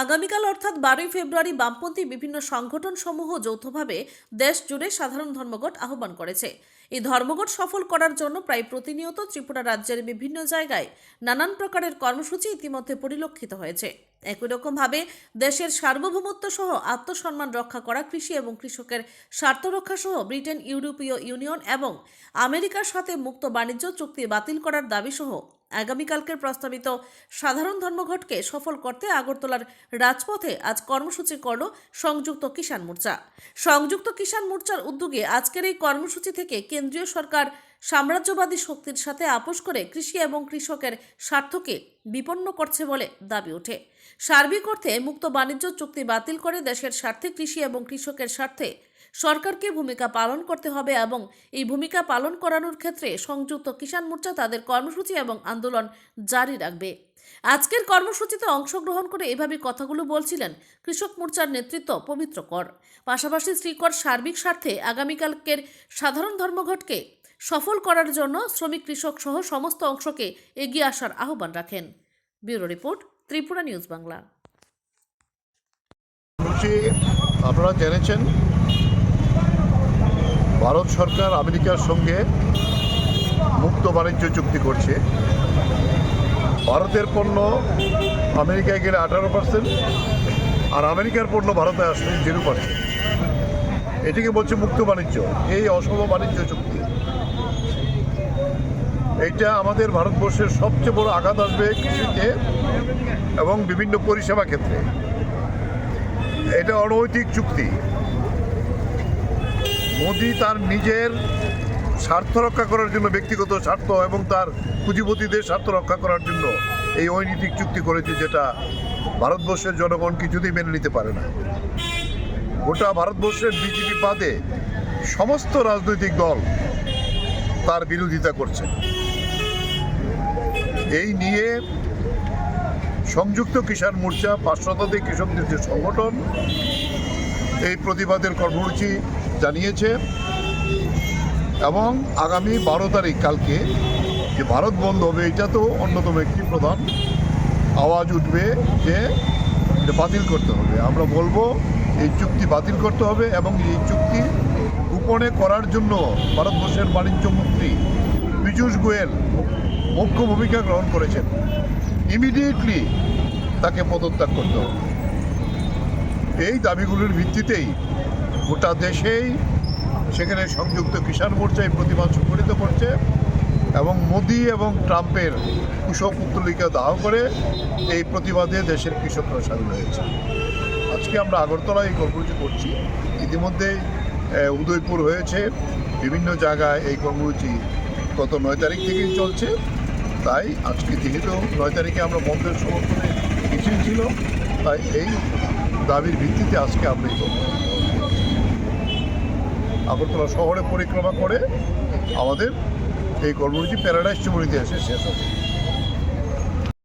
আগামীকাল অর্থাৎ 12 ফেব্রুয়ারি বামপন্থী বিভিন্ন সংগঠন সমূহ যৌথভাবে দেশ জুড়ে সাধারণ ধর্মঘট আহ্বান করেছে। এই ধর্মঘট সফল করার জন্য প্রায় প্রতিনিয়ত ত্রিপুরা রাজ্যের বিভিন্ন জায়গায় নানান প্রকারের কর্মসূচি ইতিমধ্যে পরিলক্ষিত হয়েছে। একই রকমভাবে দেশের সার্বভৌমত্ব সহ আত্মসম্মান রক্ষা করা, কৃষি এবং কৃষকের স্বার্থ রক্ষা সহ ব্রিটেন, ইউরোপীয় ইউনিয়ন এবং আমেরিকার সাথে মুক্ত বাণিজ্য চুক্তি বাতিল করার দাবি সহ আগামীকালকের প্রস্তাবিত সাধারণ ধর্মঘটকে সফল করতে আগরতলার রাজপথে আজ কর্মসূচি করল সংযুক্ত কিষাণ মোর্চা। সংযুক্ত কিষাণ মোর্চার উদ্যোগে আজকের এই কর্মসূচি থেকে কেন্দ্রীয় সরকার সাম্রাজ্যবাদী শক্তির সাথে আপোষ করে কৃষি এবং কৃষকের স্বার্থকে বিপন্ন করছে বলে দাবি ওঠে। সার্বিক অর্থে মুক্ত বাণিজ্য চুক্তি বাতিল করে দেশের স্বার্থে কৃষি এবং কৃষকের স্বার্থে সরকারকে ভূমিকা পালন করতে হবে এবং এই ভূমিকা পালন করানোর ক্ষেত্রে সংযুক্ত কিষাণ মোর্চা তাদের কর্মসূচি এবং আন্দোলন জারি রাখবে। আজকের কর্মসূচিতে অংশগ্রহণ করে এভাবে কথাগুলো বলছিলেন কৃষক মোর্চার নেতৃত্ব পবিত্র কর। পাশাপাশি শ্রী কর সার্বিক স্বার্থে আগামীকালকের সাধারণ ধর্মঘটকে সফল করার জন্য শ্রমিক, কৃষক সহ সমস্ত অংশকে এগিয়ে আসার আহ্বান রাখেন। Bureau report, Tripura news Bangla. আপনারা জেনেছেন, ভারত সরকার আমেরিকার সঙ্গে মুক্ত বাণিজ্য চুক্তি করছে। ভারতের পণ্য আমেরিকায় গেলে 18%, আর আমেরিকার পণ্য ভারতে আসলে 0%। এটিকে বলছে মুক্ত বাণিজ্য। এই অসম বাণিজ্য চুক্তি, এইটা আমাদের ভারতবর্ষের সবচেয়ে বড় আঘাত আসবে কৃষিতে এবং বিভিন্ন পরিষেবা ক্ষেত্রে। এটা অনৈতিক চুক্তি। মোদি তার নিজের স্বার্থ রক্ষা করার জন্য, ব্যক্তিগত স্বার্থ এবং তার পুঁজিপতিদের স্বার্থ রক্ষা করার জন্য এই অনৈতিক চুক্তি করেছে, যেটা ভারতবর্ষের জনগণ কিছুতেই মেনে নিতে পারে না। গোটা ভারতবর্ষের বিজেপি বাদে সমস্ত রাজনৈতিক দল তার বিরোধিতা করছে। এই নিয়ে সংযুক্ত কিষাণ মোর্চা 5 শতাধিক কৃষকদের যে সংগঠন এই প্রতিবাদের কর্মসূচি জানিয়েছে এবং আগামী 12 তারিখ কালকে যে ভারত বন্ধ হবে, এটা তো অন্যতম একটি প্রধান আওয়াজ উঠবে যে বাতিল করতে হবে। আমরা বলবো এই চুক্তি বাতিল করতে হবে এবং এই চুক্তি গোপনে করার জন্য ভারতবর্ষের বাণিজ্য মন্ত্রী পীযূষ গোয়েল মুখ্য ভূমিকা গ্রহণ করেছেন। ইমিডিয়েটলি তাকে পদত্যাগ করতে হবে। এই দাবিগুলির ভিত্তিতেই গোটা দেশেই সেখানে সংযুক্ত কিষাণ মোর্চা এই প্রতিবাদ সংগঠিত করছে এবং মোদি এবং ট্রাম্পের কুশপুত্তলিকা দাহ করে এই প্রতিবাদে দেশের কৃষকরা সামিল হয়েছে। আজকে আমরা আগরতলায় এই কর্মসূচি করছি। ইতিমধ্যেই উদয়পুর হয়েছে, বিভিন্ন জায়গায় এই কর্মসূচি গত 9 তারিখ থেকেই চলছে। তাই আজকে যেহেতু 9 তারিখে আমরা বন্ধের সমর্থনে মিছিল ছিল, তাই এই দাবির ভিত্তিতে আজকে আমরা এই আগরতলা শহরে পরিক্রমা করে আমাদের এই কর্মসূচি প্যারাডাইস চুমুরিতে এসে শেষ হবে।